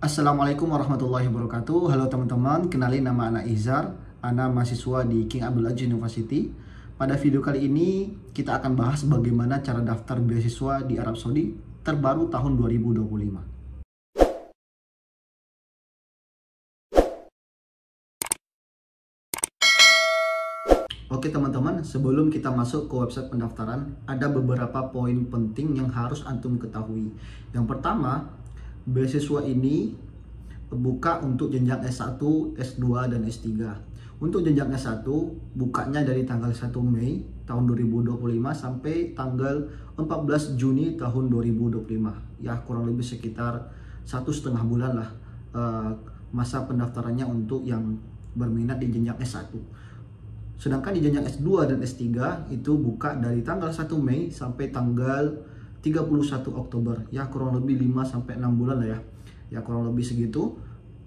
Assalamualaikum warahmatullahi wabarakatuh. Halo teman-teman, kenalin nama Ana Izar. Ana mahasiswa di King Abdul Aziz University. Pada video kali ini kita akan bahas bagaimana cara daftar beasiswa di Arab Saudi terbaru tahun 2025. Oke teman-teman, sebelum kita masuk ke website pendaftaran, ada beberapa poin penting yang harus antum ketahui. Yang pertama, beasiswa ini buka untuk jenjang S1, S2, dan S3. Untuk jenjang S1, bukanya dari tanggal 1 Mei tahun 2025 sampai tanggal 14 Juni tahun 2025. Ya, kurang lebih sekitar 1,5 bulan lah masa pendaftarannya untuk yang berminat di jenjang S1. Sedangkan di jenjang S2 dan S3 itu buka dari tanggal 1 Mei sampai tanggal 31 Oktober. Ya, kurang lebih 5-6 bulan lah ya. Ya, kurang lebih segitu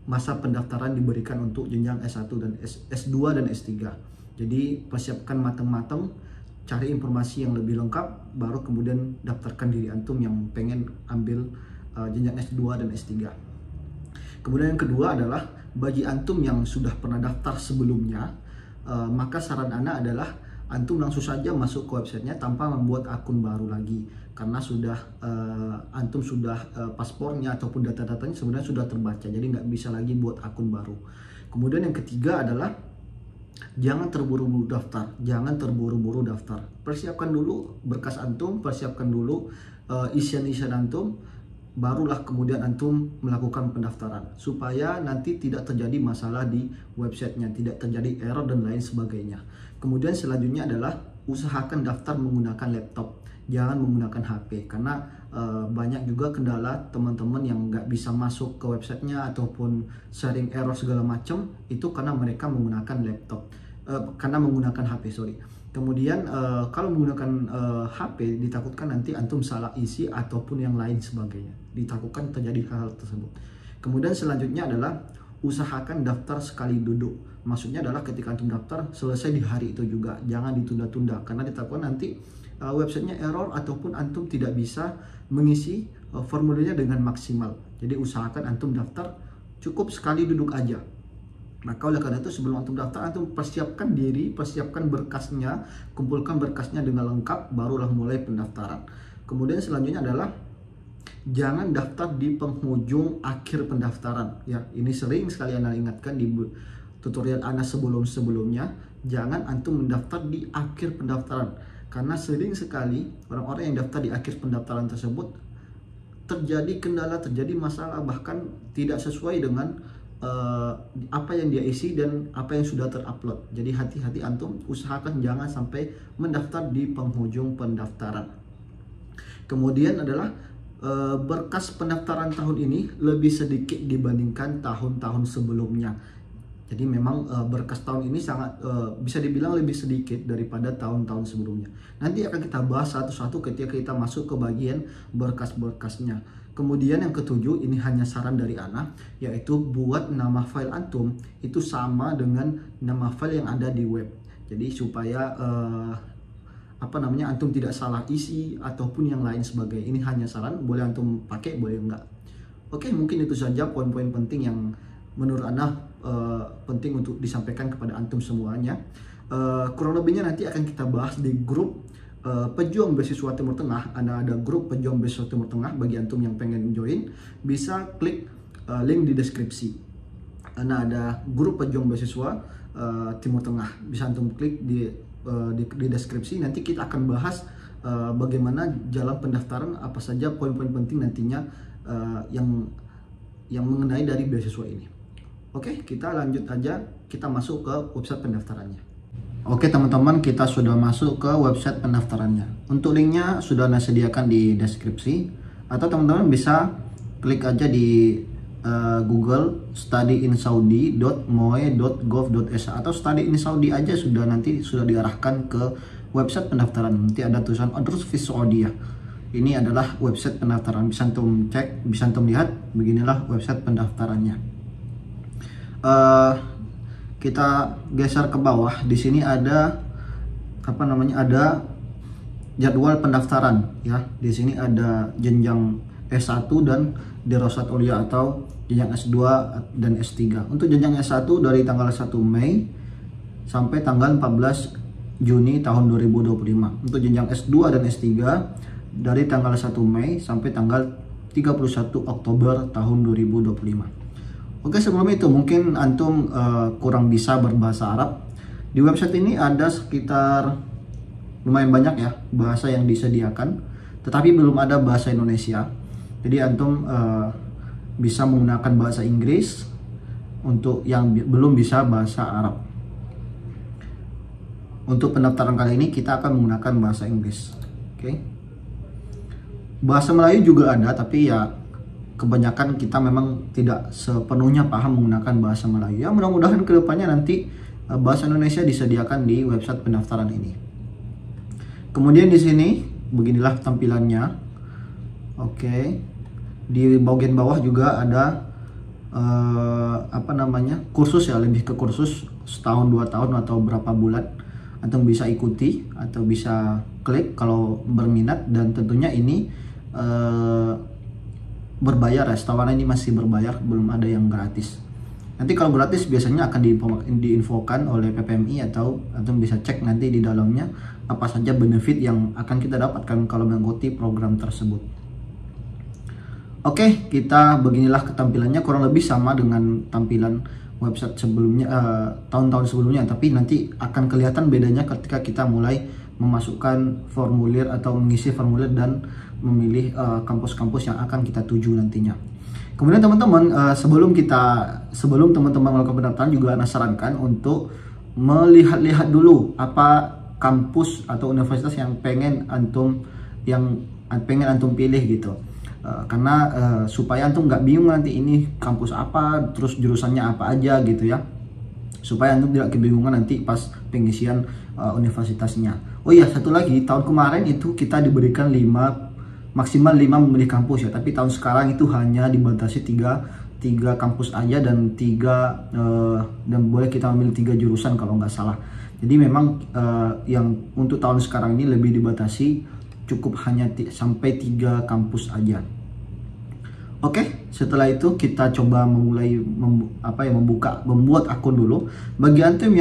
masa pendaftaran diberikan untuk jenjang S1 dan S2 dan S3. Jadi persiapkan matang-matang, cari informasi yang lebih lengkap, baru kemudian daftarkan diri antum yang pengen ambil jenjang S2 dan S3. Kemudian yang kedua adalah bagi antum yang sudah pernah daftar sebelumnya, maka saran Ana adalah antum langsung saja masuk ke websitenya tanpa membuat akun baru lagi, karena sudah antum sudah paspornya ataupun data-datanya sebenarnya sudah terbaca, jadi nggak bisa lagi buat akun baru. Kemudian yang ketiga adalah jangan terburu-buru daftar, persiapkan dulu berkas antum, persiapkan dulu isian-isian antum, barulah kemudian antum melakukan pendaftaran supaya nanti tidak terjadi masalah di websitenya, tidak terjadi error dan lain sebagainya. Kemudian selanjutnya adalah usahakan daftar menggunakan laptop, jangan menggunakan HP, karena banyak juga kendala teman-teman yang nggak bisa masuk ke websitenya ataupun sering error segala macam itu karena mereka menggunakan laptop, karena menggunakan HP, sorry. Kemudian kalau menggunakan HP ditakutkan nanti antum salah isi ataupun yang lain sebagainya, ditakutkan terjadi hal tersebut. Kemudian selanjutnya adalah usahakan daftar sekali duduk, maksudnya adalah ketika antum daftar selesai di hari itu juga, jangan ditunda-tunda, karena ditakutkan nanti websitenya error ataupun antum tidak bisa mengisi formulirnya dengan maksimal. Jadi usahakan antum daftar cukup sekali duduk aja. Maka oleh karena itu sebelum antum daftar, antum persiapkan diri, persiapkan berkasnya, kumpulkan berkasnya dengan lengkap, barulah mulai pendaftaran. Kemudian selanjutnya adalah jangan daftar di penghujung akhir pendaftaran. Ya, ini sering sekali Ana ingatkan di tutorial Ana sebelumnya, jangan antum mendaftar di akhir pendaftaran, karena sering sekali orang-orang yang daftar di akhir pendaftaran tersebut terjadi kendala, terjadi masalah, bahkan tidak sesuai dengan apa yang dia isi dan apa yang sudah terupload. Jadi hati-hati antum, usahakan jangan sampai mendaftar di penghujung pendaftaran. Kemudian adalah berkas pendaftaran tahun ini lebih sedikit dibandingkan tahun-tahun sebelumnya. Jadi memang berkas tahun ini sangat bisa dibilang lebih sedikit daripada tahun-tahun sebelumnya. Nanti akan kita bahas satu-satu ketika kita masuk ke bagian berkas-berkasnya. Kemudian yang ketujuh, ini hanya saran dari Ana, yaitu buat nama file antum itu sama dengan nama file yang ada di web. Jadi supaya antum tidak salah isi ataupun yang lain sebagainya. Ini hanya saran, boleh antum pakai, boleh enggak. Oke, mungkin itu saja poin-poin penting yang menurut Ana penting untuk disampaikan kepada antum semuanya. Kurang lebihnya nanti akan kita bahas di grup pejuang beasiswa Timur Tengah. Ada grup pejuang beasiswa Timur Tengah, bagi antum yang pengen join bisa klik link di deskripsi. Ada grup pejuang beasiswa Timur Tengah, bisa antum klik di deskripsi. Nanti kita akan bahas bagaimana jalan pendaftaran, apa saja poin-poin penting nantinya yang mengenai dari beasiswa ini. Oke, kita lanjut aja, kita masuk ke website pendaftarannya. Oke teman-teman, kita sudah masuk ke website pendaftarannya. Untuk linknya sudah Ana sediakan di deskripsi, atau teman-teman bisa klik aja di Google studyinsaudi.moe.gov.sa atau study in Saudi aja, nanti sudah diarahkan ke website pendaftaran. Nanti ada tulisan Adrus fi Saudi ya. Ini adalah website pendaftaran, bisa antum cek, bisa antum lihat, beginilah website pendaftarannya. Kita geser ke bawah, di sini ada ada jadwal pendaftaran ya. Di sini ada jenjang S1 dan Dirasat Ulia atau jenjang S2 dan S3. Untuk jenjang S1 dari tanggal 1 Mei sampai tanggal 14 Juni tahun 2025. Untuk jenjang S2 dan S3 dari tanggal 1 Mei sampai tanggal 31 Oktober tahun 2025. Oke, sebelum itu mungkin antum kurang bisa berbahasa Arab. Di website ini ada sekitar lumayan banyak ya bahasa yang disediakan, tetapi belum ada bahasa Indonesia. Jadi antum bisa menggunakan bahasa Inggris untuk yang belum bisa bahasa Arab. Untuk pendaftaran kali ini kita akan menggunakan bahasa Inggris. Oke. Bahasa Melayu juga ada, tapi ya kebanyakan kita memang tidak sepenuhnya paham menggunakan bahasa Melayu. Ya mudah-mudahan kedepannya nanti bahasa Indonesia disediakan di website pendaftaran ini. Kemudian di sini beginilah tampilannya. Oke. Di bagian bawah juga ada kursus ya, lebih ke kursus setahun 2 tahun atau berapa bulan. Antum bisa ikuti atau bisa klik kalau berminat, dan tentunya ini berbayar ya. Setahu ini masih berbayar, belum ada yang gratis. Nanti kalau gratis biasanya akan diinfokan oleh PPMI, atau antum bisa cek nanti di dalamnya apa saja benefit yang akan kita dapatkan kalau mengikuti program tersebut. Oke, kita beginilah ketampilannya, kurang lebih sama dengan tampilan website sebelumnya, tahun-tahun sebelumnya, tapi nanti akan kelihatan bedanya ketika kita mulai memasukkan formulir atau mengisi formulir dan memilih kampus-kampus yang akan kita tuju nantinya. Kemudian teman-teman, sebelum teman-teman melakukan pendaftaran juga Ana sarankan untuk melihat-lihat dulu apa kampus atau universitas yang pengen antum pilih gitu. Karena supaya antum nggak bingung nanti ini kampus apa, terus jurusannya apa aja gitu ya, supaya antum tidak kebingungan nanti pas pengisian universitasnya. Oh iya, satu lagi, tahun kemarin itu kita diberikan maksimal 5 memilih kampus ya, tapi tahun sekarang itu hanya dibatasi 3 kampus aja, dan boleh kita memilih 3 jurusan kalau nggak salah. Jadi memang yang untuk tahun sekarang ini lebih dibatasi, cukup hanya sampai 3 kampus aja. Oke, setelah itu kita coba membuat akun dulu. Bagi antum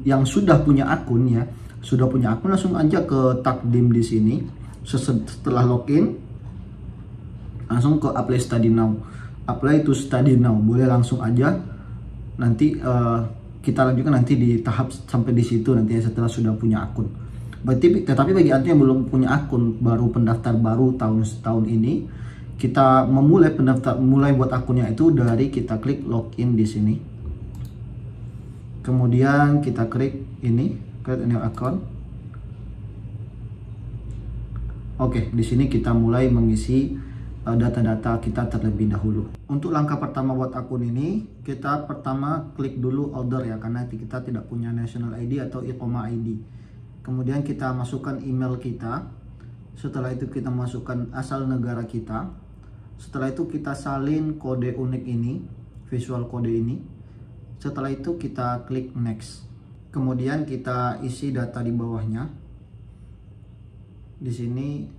yang sudah punya akun ya, langsung aja ke Takdim di sini. Setelah login langsung ke apply to study now, boleh langsung aja. Nanti kita lanjutkan nanti di tahap sampai di situ nanti ya, setelah sudah punya akun. Tetapi bagi antum yang belum punya akun, baru pendaftar baru tahun ini, kita mulai buat akunnya itu dari kita klik login di sini. Kemudian kita klik ini, create a new account. Oke, di sini kita mulai mengisi data-data kita terlebih dahulu. Untuk langkah pertama buat akun ini, kita pertama klik dulu order ya, karena kita tidak punya national ID atau Iqomah ID. Kemudian kita masukkan email kita. Setelah itu kita masukkan asal negara kita. Setelah itu kita salin kode unik ini, visual kode ini. Setelah itu kita klik next. Kemudian kita isi data di bawahnya. Di sini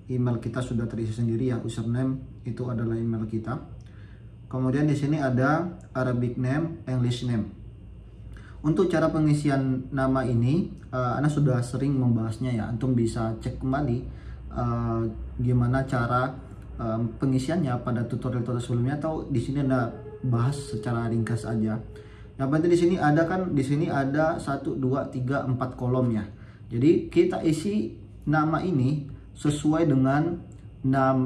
email kita sudah terisi sendiri ya, username itu adalah email kita. Kemudian di sini ada Arabic name, English name. Untuk cara pengisian nama ini, Ana sudah sering membahasnya ya. Antum bisa cek kembali gimana cara pengisiannya pada tutorial sebelumnya, atau di sini Anda bahas secara ringkas aja. Yang penting di sini ada 1, 2, 3, 4 kolom ya. Jadi kita isi nama ini sesuai dengan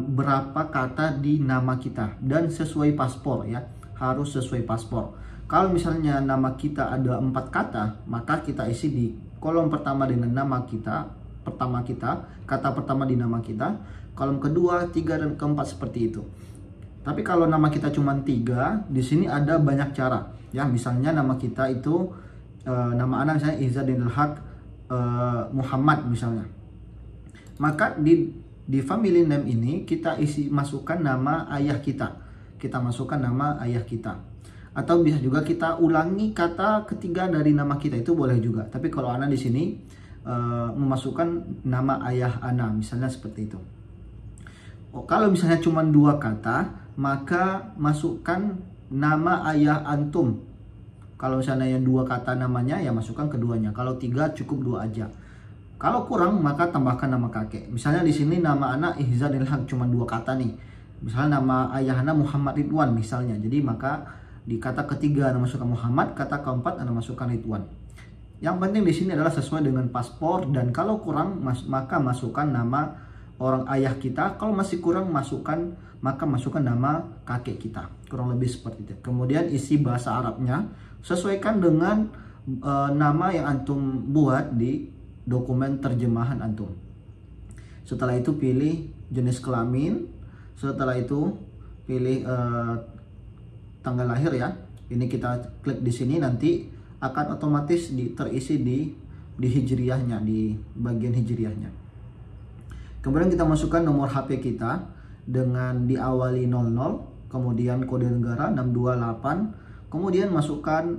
berapa kata di nama kita, dan sesuai paspor ya, harus sesuai paspor. Kalau misalnya nama kita ada 4 kata, maka kita isi di kolom pertama dengan nama kita, kata pertama di nama kita, kolom kedua, 3, dan keempat seperti itu. Tapi kalau nama kita cuma 3, di sini ada banyak cara ya. Misalnya nama kita itu nama anak misalnya Izzaddinil Haq Muhammad misalnya. Maka di family name ini kita masukkan nama ayah kita. Atau bisa juga kita ulangi kata ketiga dari nama kita, itu boleh juga. Tapi kalau Ana di sini memasukkan nama ayah Ana, misalnya seperti itu. Kalau misalnya cuma 2 kata, maka masukkan nama ayah antum. Kalau misalnya yang 2 kata namanya, ya masukkan keduanya. Kalau 3 cukup 2 aja. Kalau kurang, maka tambahkan nama kakek. Misalnya di sini nama anak Ihzan Ilham cuma 2 kata nih. Misalnya nama ayah anak Muhammad Ridwan misalnya. Jadi maka di kata ketiga Anda masukkan Muhammad, kata keempat Anda masukkan Ridwan. Yang penting di sini adalah sesuai dengan paspor, dan kalau kurang maka masukkan nama orang ayah kita. Kalau masih kurang maka masukkan nama kakek kita. Kurang lebih seperti itu. Kemudian isi bahasa Arabnya sesuaikan dengan nama yang antum buat di dokumen terjemahan antum. Setelah itu pilih jenis kelamin. Setelah itu pilih tanggal lahir ya. Ini kita klik di sini, nanti akan otomatis terisi di hijriyahnya, di bagian hijriyahnya. Kemudian kita masukkan nomor HP kita dengan diawali 00, kemudian kode negara 628, kemudian masukkan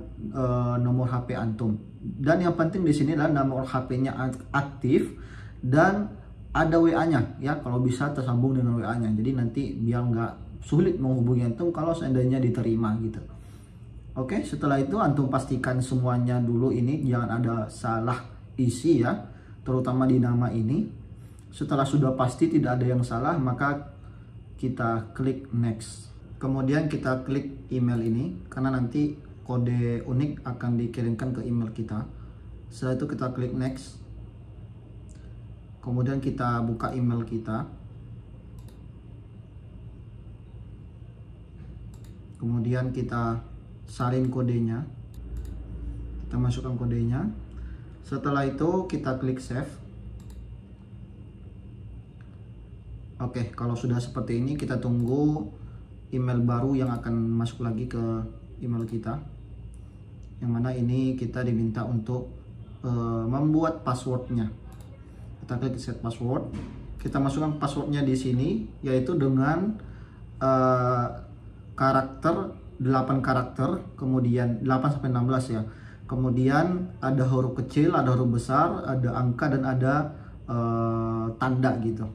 nomor HP antum. Dan yang penting di sini adalah nomor HP-nya aktif dan ada WA-nya ya, kalau bisa tersambung dengan WA-nya. Jadi nanti biar nggak sulit menghubungi antum kalau seandainya diterima gitu. Oke, setelah itu antum pastikan semuanya dulu, ini jangan ada salah isi ya, terutama di nama ini. Setelah sudah pasti tidak ada yang salah, maka kita klik next. Kemudian kita klik email ini, karena nanti kode unik akan dikirimkan ke email kita. Setelah itu kita klik next. Kemudian kita buka email kita. Kemudian kita salin kodenya, kita masukkan kodenya. Setelah itu kita klik save. Oke, kalau sudah seperti ini kita tunggu email baru yang akan masuk lagi ke email kita, yang mana ini kita diminta untuk membuat passwordnya. Kita klik set password. Kita masukkan passwordnya di sini, yaitu dengan karakter 8 karakter, kemudian 8-16 ya. Kemudian ada huruf kecil, ada huruf besar, ada angka, dan ada tanda gitu.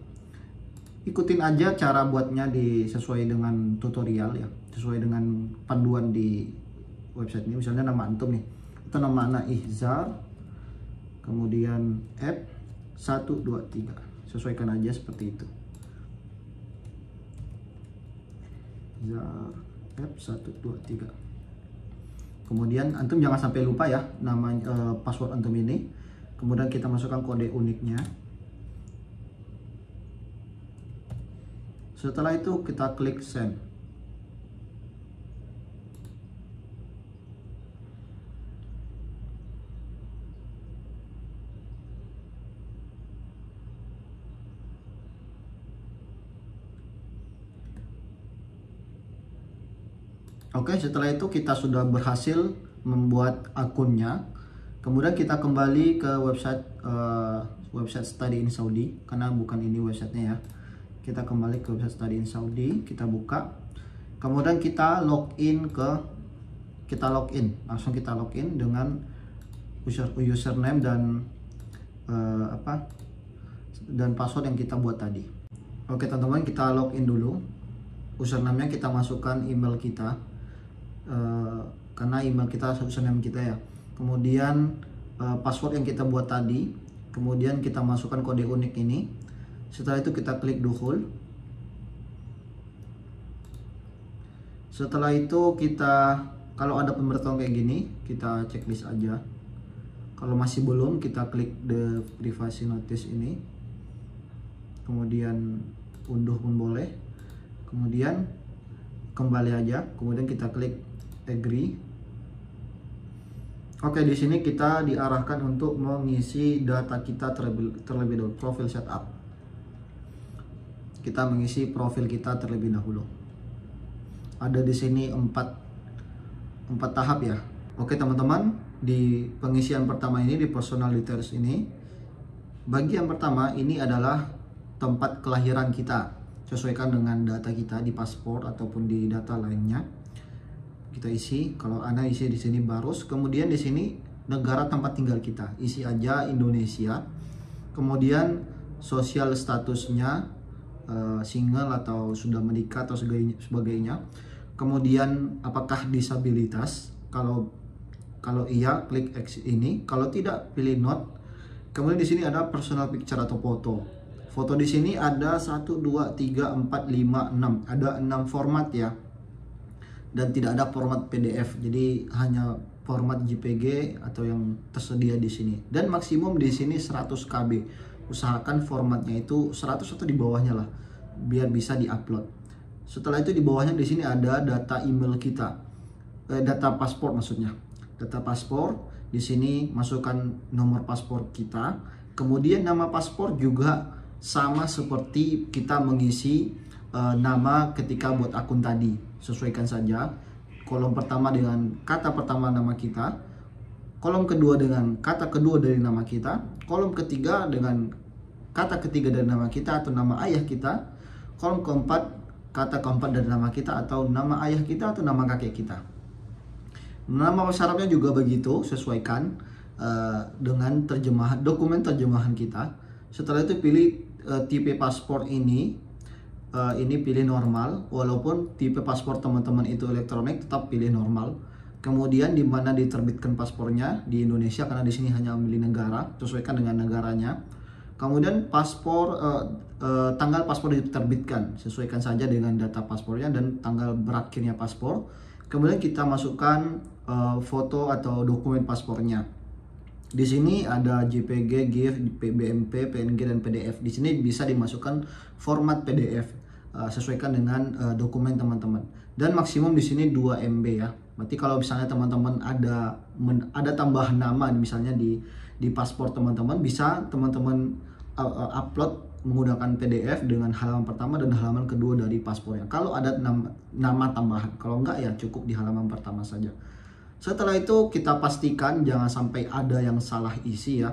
Ikutin aja cara buatnya sesuai dengan tutorial ya, sesuai dengan panduan di website ini. Misalnya nama antum nih, itu nama anak Ihzar, kemudian F123, sesuaikan aja seperti itu. Ihzar F123. Kemudian antum jangan sampai lupa ya nama password antum ini. Kemudian kita masukkan kode uniknya. Setelah itu kita klik send. Oke, setelah itu kita sudah berhasil membuat akunnya. Kemudian kita kembali ke website Study in Saudi, karena bukan ini websitenya ya. Kita kembali ke website Study in Saudi, kita buka. Kemudian kita login langsung kita login dengan username dan dan password yang kita buat tadi. Oke teman-teman, kita login dulu. Username-nya kita masukkan email kita. Karena email kita username kita ya. Kemudian password yang kita buat tadi. Kemudian kita masukkan kode unik ini. Setelah itu kita klik dukhul. Setelah itu kita, kalau ada pemberitahuan kayak gini, kita checklist aja. Kalau masih belum, kita klik the privacy notice ini. Kemudian unduh pun boleh. Kemudian kembali aja. Kemudian kita klik agree. Oke, di sini kita diarahkan untuk mengisi data kita terlebih dahulu, profil setup. Kita mengisi profil kita terlebih dahulu. Ada di sini 4 tahap ya. Oke teman-teman, di pengisian pertama ini, di personal details ini, bagian pertama ini adalah tempat kelahiran kita. Sesuaikan dengan data kita di paspor ataupun di data lainnya. Kita isi, kalau Anda isi di sini Barus. Kemudian di sini negara tempat tinggal kita, isi aja Indonesia. Kemudian sosial statusnya single atau sudah menikah atau sebagainya. Kemudian apakah disabilitas? Kalau iya, klik X ini. Kalau tidak, pilih not. Kemudian di sini ada personal picture atau foto. Foto di sini ada 1, 2, 3, 4, 5, 6. Ada 6 format ya. Dan tidak ada format PDF. Jadi hanya format JPG atau yang tersedia di sini. Dan maksimum di sini 100 KB. Usahakan formatnya itu 100 atau di bawahnya lah, biar bisa diupload. Setelah itu di bawahnya di sini ada data email kita. Data paspor maksudnya. Data paspor, di sini masukkan nomor paspor kita. Kemudian nama paspor juga sama seperti kita mengisi nama ketika buat akun tadi. Sesuaikan saja. Kolom pertama dengan kata pertama nama kita. Kolom kedua dengan kata kedua dari nama kita. Kolom ketiga dengan kata ketiga dari nama kita atau nama ayah kita. Kolom keempat kata keempat dari nama kita atau nama ayah kita atau nama kakek kita. Nama syaratnya juga begitu, sesuaikan dengan terjemahan dokumen terjemahan kita. Setelah itu pilih tipe paspor ini pilih normal. Walaupun tipe paspor teman-teman itu elektronik, tetap pilih normal. Kemudian di mana diterbitkan paspornya, di Indonesia karena di sini hanya memilih negara, sesuaikan dengan negaranya. Kemudian paspor tanggal paspor diterbitkan, sesuaikan saja dengan data paspornya dan tanggal berakhirnya paspor. Kemudian kita masukkan foto atau dokumen paspornya. Di sini ada JPG, GIF, BMP, PNG dan PDF. Di sini bisa dimasukkan format PDF, sesuaikan dengan dokumen teman-teman. Dan maksimum di sini 2 MB ya. Berarti kalau misalnya teman-teman ada tambahan nama misalnya di paspor teman-teman, bisa teman-teman upload menggunakan PDF dengan halaman pertama dan halaman kedua dari paspornya. Kalau ada nama tambahan, kalau enggak ya cukup di halaman pertama saja. Setelah itu kita pastikan jangan sampai ada yang salah isi ya.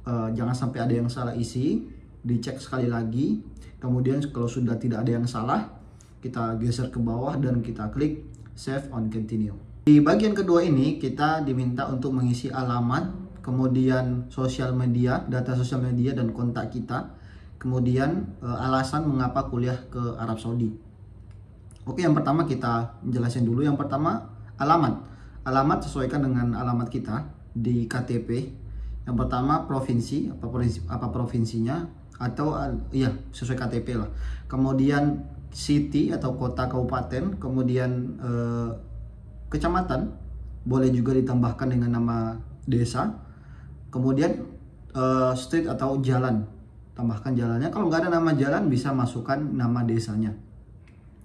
Jangan sampai ada yang salah isi, dicek sekali lagi. Kemudian kalau sudah tidak ada yang salah, kita geser ke bawah dan kita klik save on continue. Di bagian kedua ini kita diminta untuk mengisi alamat, kemudian sosial media, data sosial media dan kontak kita. Kemudian alasan mengapa kuliah ke Arab Saudi. Oke, yang pertama kita jelasin dulu. Yang pertama, alamat. Alamat sesuaikan dengan alamat kita di KTP. Yang pertama provinsi, apa provinsinya, atau ya sesuai KTP lah. Kemudian city atau kota kabupaten, kemudian kecamatan, boleh juga ditambahkan dengan nama desa. Kemudian street atau jalan, tambahkan jalannya. Kalau nggak ada nama jalan, bisa masukkan nama desanya.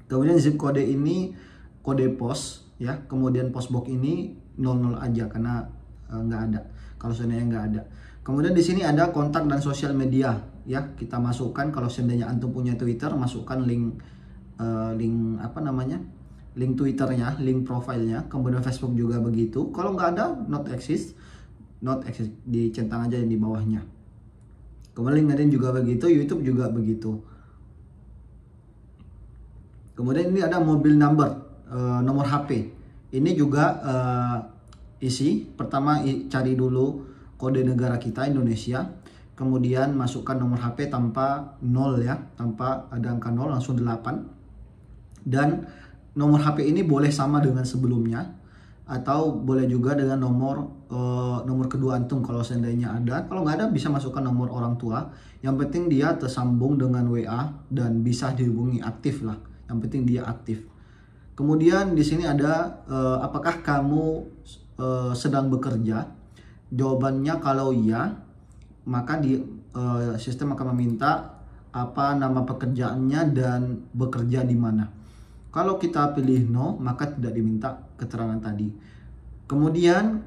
Kemudian zip kode ini kode pos ya. Kemudian postbox ini 00 aja karena nggak ada. Kalau seandainya nggak ada. Kemudian di sini ada kontak dan sosial media ya. Kita masukkan kalau seandainya antum punya Twitter, masukkan link apa namanya? Link Twitternya, link profilnya. Kemudian Facebook juga begitu. Kalau nggak ada, not exist, dicentang aja di bawahnya. Kemudian LinkedIn juga begitu, YouTube juga begitu. Kemudian ini ada mobil number, nomor HP. Ini juga isi. Pertama cari dulu kode negara kita Indonesia. Kemudian masukkan nomor HP tanpa 0 ya, tanpa ada angka 0, langsung 8. Dan nomor HP ini boleh sama dengan sebelumnya, atau boleh juga dengan nomor kedua antum kalau seandainya ada. Kalau nggak ada, bisa masukkan nomor orang tua. Yang penting dia tersambung dengan WA dan bisa dihubungi, aktif lah. Yang penting dia aktif. Kemudian di sini ada apakah kamu sedang bekerja? Jawabannya kalau iya, maka sistem akan meminta apa nama pekerjaannya dan bekerja di mana. Kalau kita pilih no, maka tidak diminta keterangan tadi. Kemudian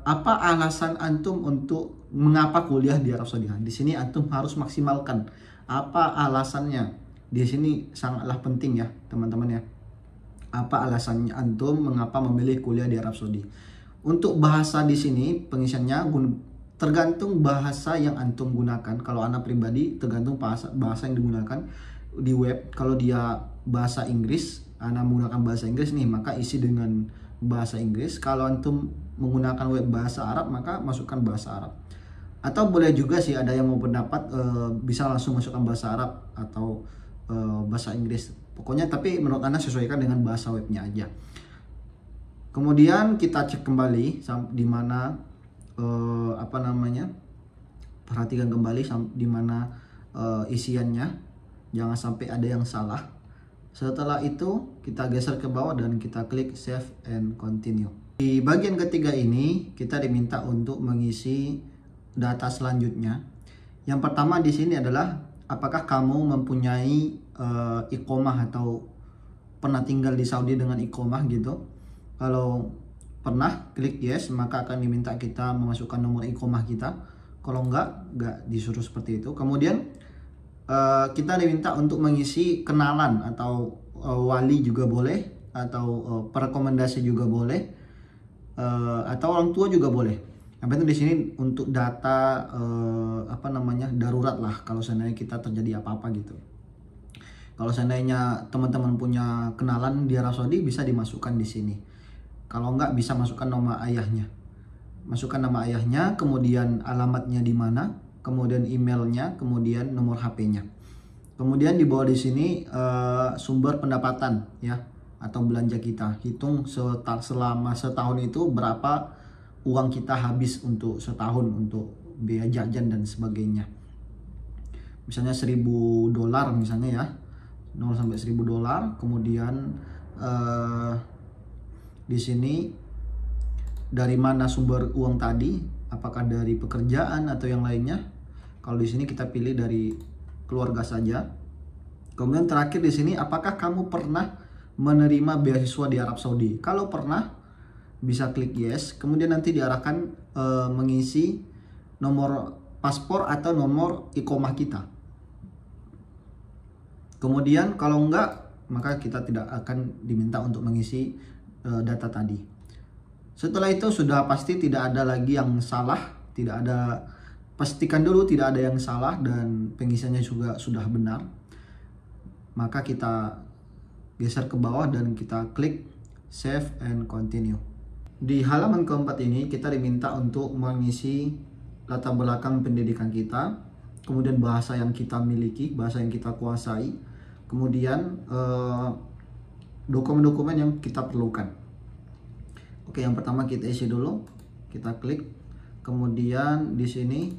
apa alasan antum untuk mengapa kuliah di Arab Saudi? Di sini antum harus maksimalkan apa alasannya. Di sini sangatlah penting ya teman-teman ya. Apa alasannya antum mengapa memilih kuliah di Arab Saudi? Untuk bahasa di sini pengisiannya tergantung bahasa yang antum gunakan. Kalau anak pribadi tergantung bahasa yang digunakan di web. Kalau dia bahasa Inggris, anak menggunakan bahasa Inggris nih, maka isi dengan bahasa Inggris. Kalau antum menggunakan web bahasa Arab, maka masukkan bahasa Arab. Atau boleh juga sih ada yang mau pendapat bisa langsung masukkan bahasa Arab atau bahasa Inggris. Pokoknya tapi menurut Anda sesuaikan dengan bahasa webnya aja. Kemudian kita cek kembali di mana perhatikan kembali di mana isiannya, jangan sampai ada yang salah. Setelah itu kita geser ke bawah dan kita klik save and continue. Di bagian ketiga ini kita diminta untuk mengisi data selanjutnya. Yang pertama di sini adalah apakah kamu mempunyai iqomah atau pernah tinggal di Saudi dengan iqomah gitu. Kalau pernah, klik yes, maka akan diminta kita memasukkan nomor iqomah kita. Kalau enggak disuruh seperti itu. Kemudian kita diminta untuk mengisi kenalan atau wali juga boleh, atau perekomendasi juga boleh, atau orang tua juga boleh. Yang penting di sini untuk data darurat lah, kalau seandainya kita terjadi apa-apa gitu. Kalau seandainya teman-teman punya kenalan di Arab Saudi, bisa dimasukkan di sini. Kalau enggak, bisa masukkan nama ayahnya. Masukkan nama ayahnya, kemudian alamatnya di mana, kemudian emailnya, kemudian nomor HP-nya. Kemudian di bawah di sini sumber pendapatan ya, atau belanja kita. Hitung selama setahun itu berapa uang kita habis untuk setahun untuk biaya jajan dan sebagainya. Misalnya $1.000 misalnya ya, 0 sampai $1.000. Kemudian di sini dari mana sumber uang tadi, apakah dari pekerjaan atau yang lainnya. Kalau di sini kita pilih dari keluarga saja. Kemudian terakhir di sini, apakah kamu pernah menerima beasiswa di Arab Saudi? Kalau pernah, bisa klik yes. Kemudian nanti diarahkan mengisi nomor paspor atau nomor iqomah kita. Kemudian kalau enggak, maka kita tidak akan diminta untuk mengisi data tadi. Setelah itu sudah pasti tidak ada lagi yang salah, pastikan dulu tidak ada yang salah dan pengisiannya juga sudah benar. Maka kita geser ke bawah dan kita klik save and continue. Di halaman keempat ini kita diminta untuk mengisi latar belakang pendidikan kita, kemudian bahasa yang kita miliki, bahasa yang kita kuasai, kemudian dokumen-dokumen yang kita perlukan. Oke, yang pertama kita isi dulu, kita klik, kemudian di sini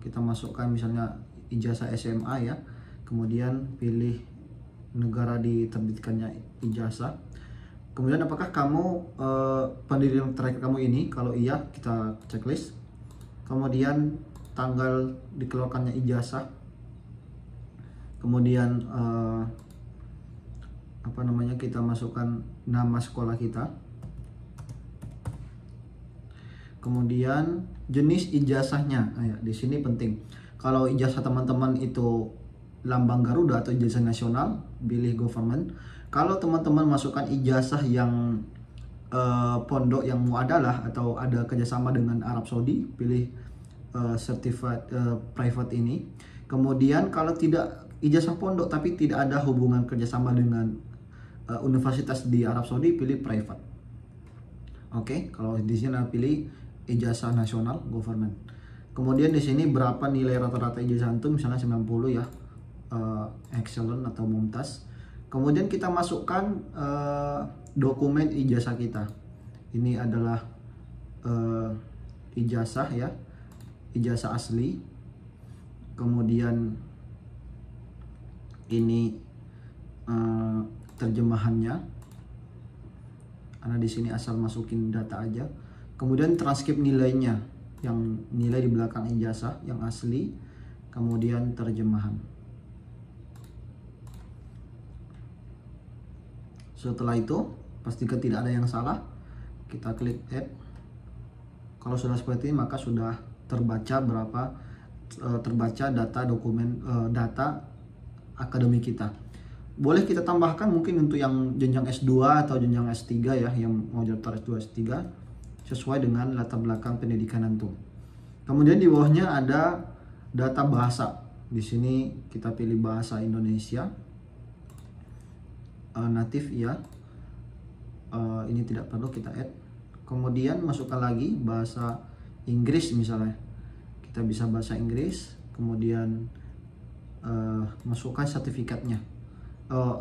kita masukkan misalnya ijazah SMA ya, kemudian pilih negara diterbitkannya ijazah. Kemudian apakah kamu pendidikan terakhir kamu ini, kalau iya kita checklist. Kemudian tanggal dikeluarkannya ijazah, kemudian kita masukkan nama sekolah kita, kemudian jenis ijazahnya. Nah, ya, di sini penting. Kalau ijazah teman-teman itu lambang Garuda atau ijazah nasional, pilih government. Kalau teman-teman masukkan ijazah yang pondok yang muadalah atau ada kerjasama dengan Arab Saudi, pilih certified private ini. Kemudian kalau tidak ijazah pondok tapi tidak ada hubungan kerjasama dengan universitas di Arab Saudi, pilih private. Oke, kalau di sini pilih ijazah nasional government. Kemudian di sini berapa nilai rata-rata ijazah antum, misalnya 90 ya, excellent atau mumtaz. Kemudian kita masukkan dokumen ijazah kita. Ini adalah ijazah ya, ijazah asli. Kemudian ini terjemahannya. Karena di sini asal masukin data aja. Kemudian transkrip nilainya, yang nilai di belakang ijazah yang asli. Kemudian terjemahan. Setelah itu pastikan tidak ada yang salah, kita klik add. Kalau sudah seperti ini maka sudah terbaca data dokumen data akademik kita. Boleh kita tambahkan mungkin untuk yang jenjang S2 atau jenjang S3 ya, yang mau daftar S2 S3 sesuai dengan latar belakang pendidikan antum. Kemudian di bawahnya ada data bahasa. Di sini kita pilih bahasa Indonesia. Natif ya, ini tidak perlu kita add. Kemudian masukkan lagi bahasa Inggris misalnya, kita bisa bahasa Inggris, kemudian masukkan sertifikatnya.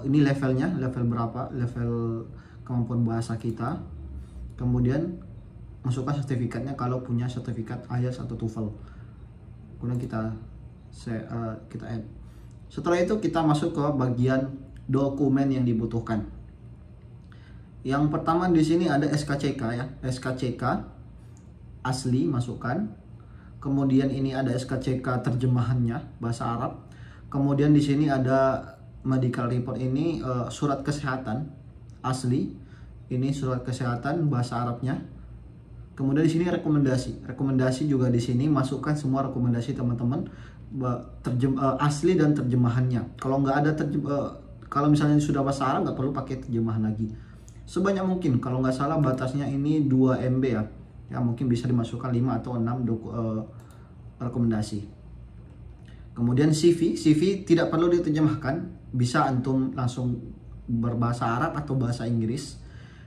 Ini levelnya, level berapa, level kemampuan bahasa kita. Kemudian masukkan sertifikatnya kalau punya sertifikat IELTS atau TOEFL. Kemudian kita add. Setelah itu kita masuk ke bagian dokumen yang dibutuhkan. Yang pertama di sini ada SKCK ya, SKCK asli masukkan. Kemudian ini ada SKCK terjemahannya bahasa Arab. Kemudian di sini ada medical report, ini surat kesehatan asli. Ini surat kesehatan bahasa Arabnya. Kemudian di sini rekomendasi juga di sini masukkan semua rekomendasi teman-teman, asli dan terjemahannya. Kalau nggak ada kalau misalnya sudah bahasa Arab nggak perlu pakai terjemahan lagi. Sebanyak mungkin, kalau nggak salah batasnya ini 2 MB ya. Ya mungkin bisa dimasukkan 5 atau 6 rekomendasi. Kemudian CV tidak perlu diterjemahkan, bisa antum langsung berbahasa Arab atau bahasa Inggris.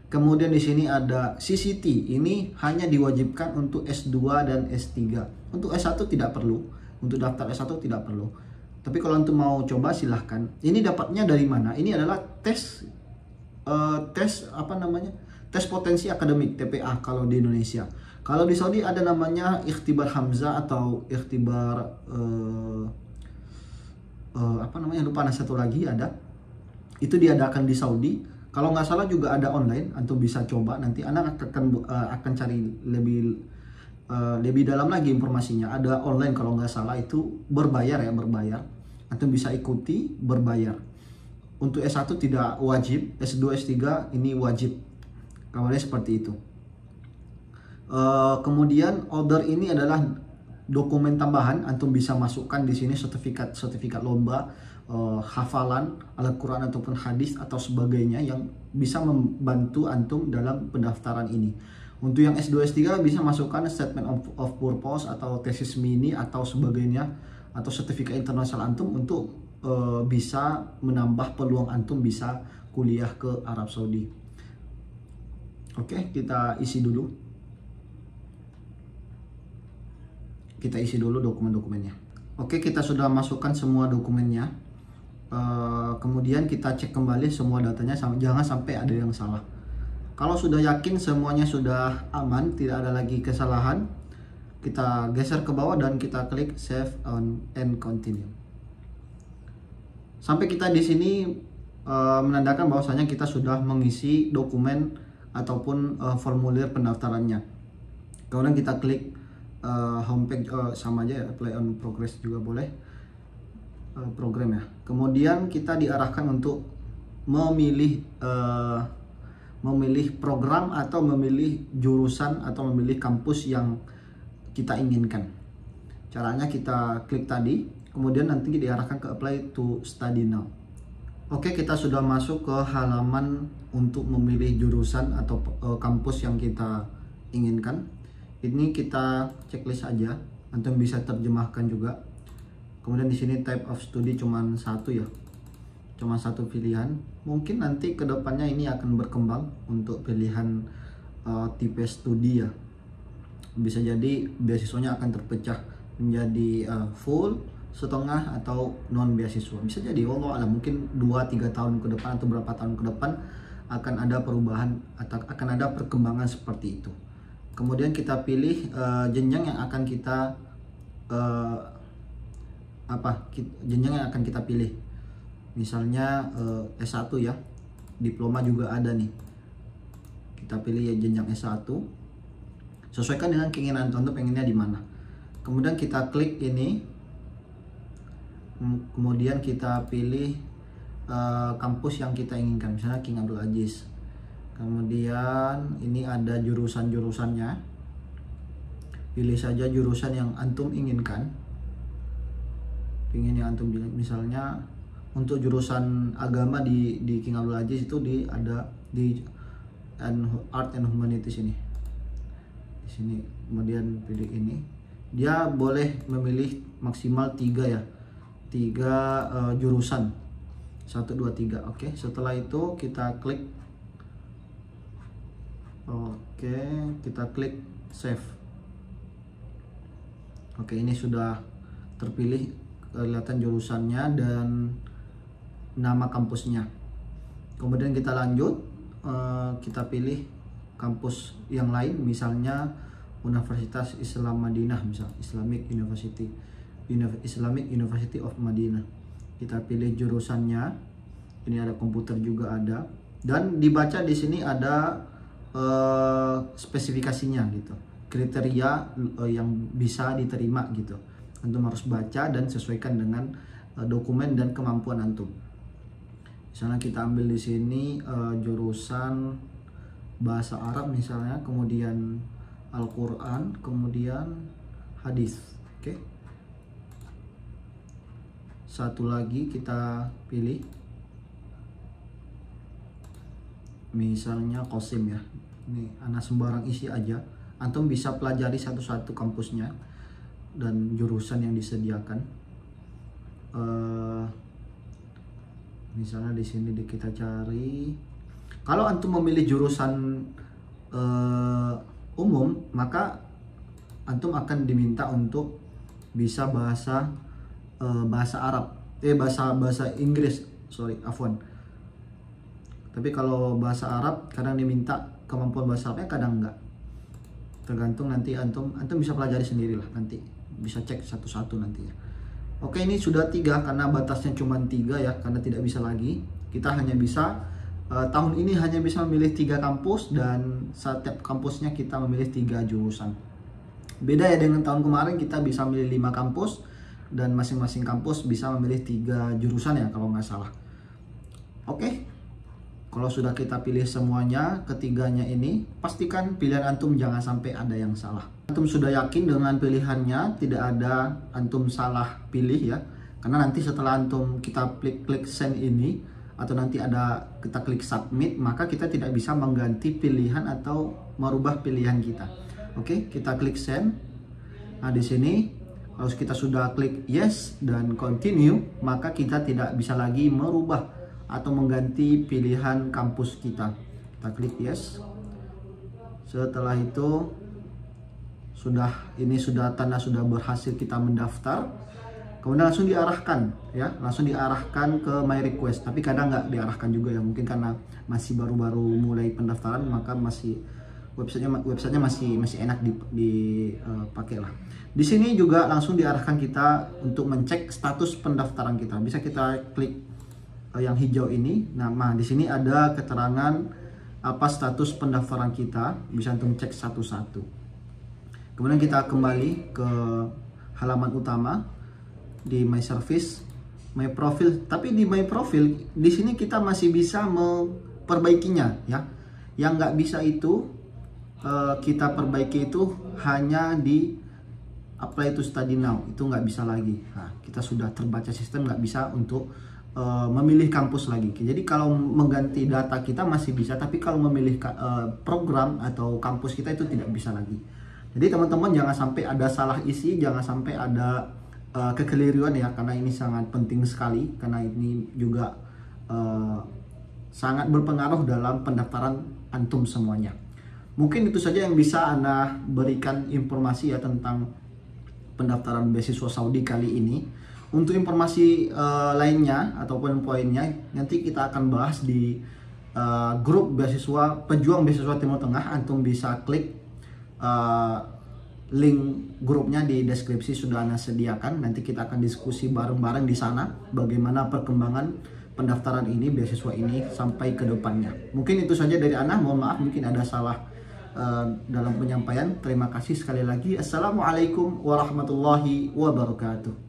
Kemudian di sini ada CCT, ini hanya diwajibkan untuk S2 dan S3. Untuk S1 tidak perlu, untuk daftar S1 tidak perlu. Tapi kalau antum mau coba silahkan. Ini dapatnya dari mana? Ini adalah tes tes potensi akademik, TPA kalau di Indonesia. Kalau di Saudi ada namanya ikhtibar Hamzah atau ikhtibar lupa satu lagi ada. Itu diadakan di Saudi. Kalau nggak salah juga ada online, antum bisa coba. Nanti anak akan cari lebih dalam lagi informasinya. Ada online kalau nggak salah, itu berbayar ya, berbayar. Antum bisa ikuti berbayar. Untuk S1 tidak wajib, S2, S3 ini wajib. Kabarnya seperti itu. Kemudian order ini adalah dokumen tambahan, antum bisa masukkan di sini sertifikat lomba, hafalan Al-Quran ataupun hadis atau sebagainya yang bisa membantu antum dalam pendaftaran ini. Untuk yang S2, S3 bisa masukkan statement of purpose atau tesis mini atau sebagainya, atau sertifikat internasional antum untuk bisa menambah peluang antum bisa kuliah ke Arab Saudi. Oke, kita isi dulu. Kita isi dulu dokumen-dokumennya. Oke, kita sudah masukkan semua dokumennya. Kemudian kita cek kembali semua datanya, jangan sampai ada yang salah. Kalau sudah yakin semuanya sudah aman, tidak ada lagi kesalahan, kita geser ke bawah dan kita klik save and continue. Sampai kita di sini menandakan bahwasanya kita sudah mengisi dokumen ataupun formulir pendaftarannya. Kemudian kita klik homepage, sama aja ya, play on progress juga boleh, program ya. Kemudian kita diarahkan untuk memilih program atau memilih jurusan atau memilih kampus yang kita inginkan. Caranya kita klik tadi, kemudian nanti diarahkan ke apply to study now. Oke, kita sudah masuk ke halaman untuk memilih jurusan atau kampus yang kita inginkan. Ini kita checklist aja, antum bisa terjemahkan juga. Kemudian di sini type of study cuman satu ya, cuma satu pilihan. Mungkin nanti kedepannya ini akan berkembang untuk pilihan tipe studi ya. Bisa jadi beasiswanya akan terpecah menjadi full, setengah, atau non beasiswa. Bisa jadi, Allah alam, mungkin 2-3 tahun ke depan atau berapa tahun ke depan akan ada perubahan atau akan ada perkembangan seperti itu. Kemudian kita pilih jenjang yang akan kita jenjang yang akan kita pilih. Misalnya S1 ya, diploma juga ada nih. Kita pilih ya jenjang S1. Sesuaikan dengan keinginan antum, pengennya di mana. Kemudian kita klik ini. Kemudian kita pilih kampus yang kita inginkan, misalnya King Abdul Aziz. Kemudian ini ada jurusan-jurusannya. Pilih saja jurusan yang antum inginkan. Ingin yang antum, misalnya untuk jurusan agama di King Abdul Aziz itu ada di Art and Humanities ini. Di sini kemudian pilih ini. Dia boleh memilih maksimal 3 ya. 3 jurusan. 1, 2, 3. Oke, setelah itu kita klik. Oke, kita klik save. Oke, ini sudah terpilih, kelihatan jurusannya dan nama kampusnya. Kemudian kita lanjut, kita pilih kampus yang lain, misalnya Universitas Islam Madinah, misal Islamic University of Madinah. Kita pilih jurusannya. Ini ada komputer juga ada, dan dibaca di sini ada spesifikasinya gitu, kriteria yang bisa diterima gitu. Antum harus baca dan sesuaikan dengan dokumen dan kemampuan antum. Misalnya kita ambil di sini jurusan bahasa Arab misalnya, kemudian Al-Quran, kemudian hadis. Oke. Satu lagi kita pilih, misalnya Qasim ya. Ini anak sembarang isi aja. Antum bisa pelajari satu-satu kampusnya dan jurusan yang disediakan. Misalnya di sini kita cari. Kalau antum memilih jurusan umum, maka antum akan diminta untuk bisa bahasa Arab, bahasa Inggris, Tapi kalau bahasa Arab kadang diminta kemampuan bahasa Arabnya, kadang enggak. Tergantung nanti antum bisa pelajari sendirilah, nanti bisa cek satu-satu nantinya. Oke, ini sudah 3 karena batasnya cuma 3 ya, karena tidak bisa lagi. Kita hanya bisa tahun ini hanya bisa memilih 3 kampus, dan setiap kampusnya kita memilih 3 jurusan. Beda ya dengan tahun kemarin, kita bisa memilih 5 kampus dan masing-masing kampus bisa memilih 3 jurusan ya kalau nggak salah. Oke. Kalau sudah kita pilih semuanya, ketiganya ini, pastikan pilihan antum jangan sampai ada yang salah. Antum sudah yakin dengan pilihannya, tidak ada antum salah pilih ya. Karena nanti setelah antum kita klik send ini, atau nanti ada kita klik submit, maka kita tidak bisa mengganti pilihan atau merubah pilihan kita. Oke, kita klik send. Nah, di sini kalau kita sudah klik yes dan continue, maka kita tidak bisa lagi merubah atau mengganti pilihan kampus kita. Kita klik yes. Setelah itu sudah tanda sudah berhasil kita mendaftar. Kemudian langsung diarahkan ya, ke my request. Tapi kadang nggak diarahkan juga ya, mungkin karena masih baru-baru mulai pendaftaran, maka masih websitenya masih enak dipakai lah. Di sini juga langsung diarahkan kita untuk mencek status pendaftaran kita. Bisa kita klik yang hijau ini. Nah, di sini ada keterangan apa status pendaftaran kita, bisa antum cek satu-satu. Kemudian kita kembali ke halaman utama di my service, my profile. Tapi di my profile di sini kita masih bisa memperbaikinya ya. Yang nggak bisa itu kita perbaiki itu hanya di apply to study now, itu nggak bisa lagi. Nah, kita sudah terbaca sistem, nggak bisa untuk memilih kampus lagi. Jadi kalau mengganti data kita masih bisa, tapi kalau memilih program atau kampus kita itu tidak bisa lagi. Jadi teman-teman jangan sampai ada salah isi, jangan sampai ada kekeliruan ya, karena ini sangat penting sekali, karena ini juga sangat berpengaruh dalam pendaftaran antum semuanya. Mungkin itu saja yang bisa Ana berikan informasi ya tentang pendaftaran beasiswa Saudi kali ini. Untuk informasi lainnya ataupun poinnya nanti kita akan bahas di grup beasiswa pejuang beasiswa Timur Tengah. Antum bisa klik link grupnya di deskripsi, sudah Ana sediakan. Nanti kita akan diskusi bareng-bareng di sana bagaimana perkembangan pendaftaran ini, beasiswa ini sampai ke depannya. Mungkin itu saja dari Ana. Mohon maaf mungkin ada salah dalam penyampaian. Terima kasih sekali lagi. Assalamualaikum warahmatullahi wabarakatuh.